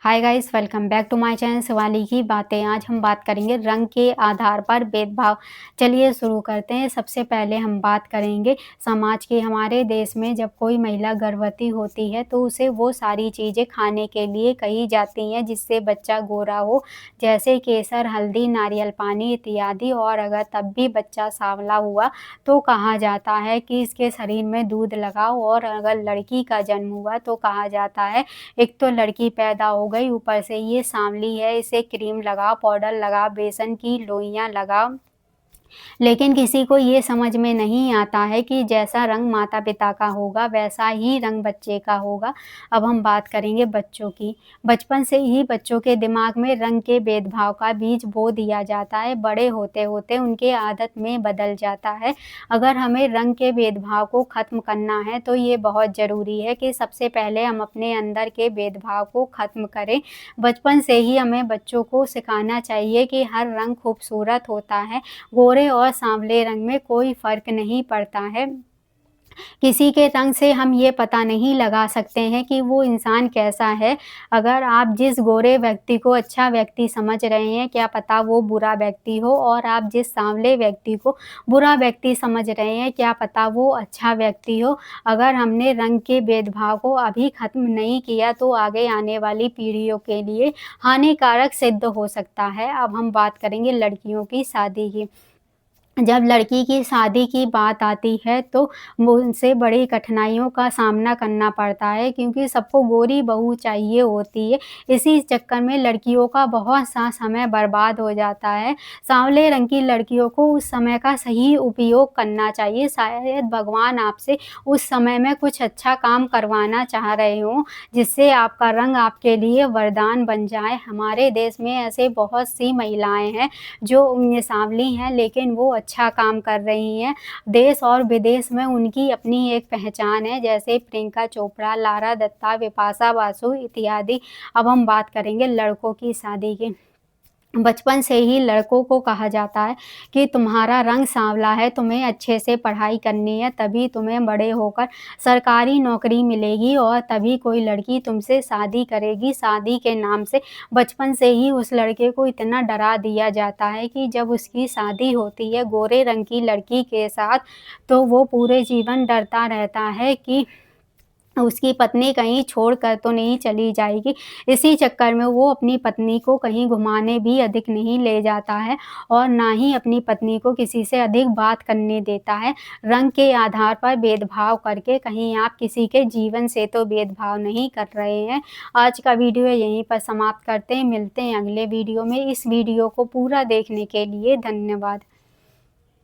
Hi guys, welcome back to my channel Shivali की बातें। आज हम बात करेंगे रंग के आधार पर भेदभाव। चलिए शुरू करते हैं। सबसे पहले हम बात करेंगे समाज की। हमारे देश में जब कोई महिला गर्भवती होती है तो उसे वो सारी चीज़ें खाने के लिए कही जाती हैं जिससे बच्चा गोरा हो, जैसे केसर, हल्दी, नारियल पानी इत्यादि। और अगर तब भी बच्चा सांवला हुआ तो कहा जाता है कि इसके शरीर में दूध लगाओ। और अगर लड़की का जन्म हुआ तो कहा जाता है एक तो लड़की पैदा हो गई, ऊपर से ये सांवली है, इसे क्रीम लगाओ, पाउडर लगाओ, बेसन की लोइयाँ लगाओ। लेकिन किसी को ये समझ में नहीं आता है कि जैसा रंग माता-पिता का होगा वैसा ही रंग बच्चे का होगा। अब हम बात करेंगे बच्चों की। बचपन से ही बच्चों के दिमाग में रंग के भेदभाव का बीज बो दिया जाता है, बड़े होते-होते उनके आदत में बदल जाता है। अगर हमें रंग के भेदभाव को ख़त्म करना है तो ये बहुत ज़रूरी है कि सबसे पहले हम अपने अंदर के भेदभाव को ख़त्म करें। बचपन से ही हमें बच्चों को सिखाना चाहिए कि हर रंग खूबसूरत होता है, गोरे और सांवले रंग में कोई फ़र्क नहीं पड़ता है। किसी के रंग से हम ये पता नहीं लगा सकते हैं कि वो इंसान कैसा है। अगर आप जिस गोरे व्यक्ति को अच्छा व्यक्ति समझ रहे हैं, क्या पता वो बुरा व्यक्ति हो, और आप जिस सांवले व्यक्ति को बुरा व्यक्ति समझ रहे हैं, क्या पता वो अच्छा व्यक्ति हो। अगर हमने रंग के भेदभाव को अभी ख़त्म नहीं किया तो आगे आने वाली पीढ़ियों के लिए हानिकारक सिद्ध हो सकता है। अब हम बात करेंगे लड़कियों की शादी की। जब लड़की की शादी की बात आती है तो वो उनसे बड़ी कठिनाइयों का सामना करना पड़ता है, क्योंकि सबको गोरी बहू चाहिए होती है। इसी चक्कर में लड़कियों का बहुत-सा समय बर्बाद हो जाता है। सांवले रंग की लड़कियों को उस समय का सही उपयोग करना चाहिए। शायद भगवान आपसे उस समय में कुछ अच्छा काम करवाना चाह रहे हों, जिससे आपका रंग आपके लिए वरदान बन जाए। हमारे देश में ऐसे बहुत सी महिलाएँ हैं जो सांवली हैं, लेकिन वो अच्छा काम कर रही हैं। देश और विदेश में उनकी अपनी एक पहचान है, जैसे प्रियंका चोपड़ा, लारा दत्ता, बिपाशा बासु इत्यादि। अब हम बात करेंगे लड़कों की शादी की। बचपन से ही लड़कों को कहा जाता है कि तुम्हारा रंग सांवला है, तुम्हें अच्छे से पढ़ाई करनी है, तभी तुम्हें बड़े होकर सरकारी नौकरी मिलेगी और तभी कोई लड़की तुमसे शादी करेगी। शादी के नाम से बचपन से ही उस लड़के को इतना डरा दिया जाता है कि जब उसकी शादी होती है गोरे रंग की लड़की के साथ, तो वो पूरे जीवन डरता रहता है कि उसकी पत्नी कहीं छोड़कर तो नहीं चली जाएगी। इसी चक्कर में वो अपनी पत्नी को कहीं घुमाने भी अधिक नहीं ले जाता है और ना ही अपनी पत्नी को किसी से अधिक बात करने देता है। रंग के आधार पर भेदभाव करके कहीं आप किसी के जीवन से तो भेदभाव नहीं कर रहे हैं। आज का वीडियो यहीं पर समाप्त करते हैं, मिलते हैं अगले वीडियो में। इस वीडियो को पूरा देखने के लिए धन्यवाद।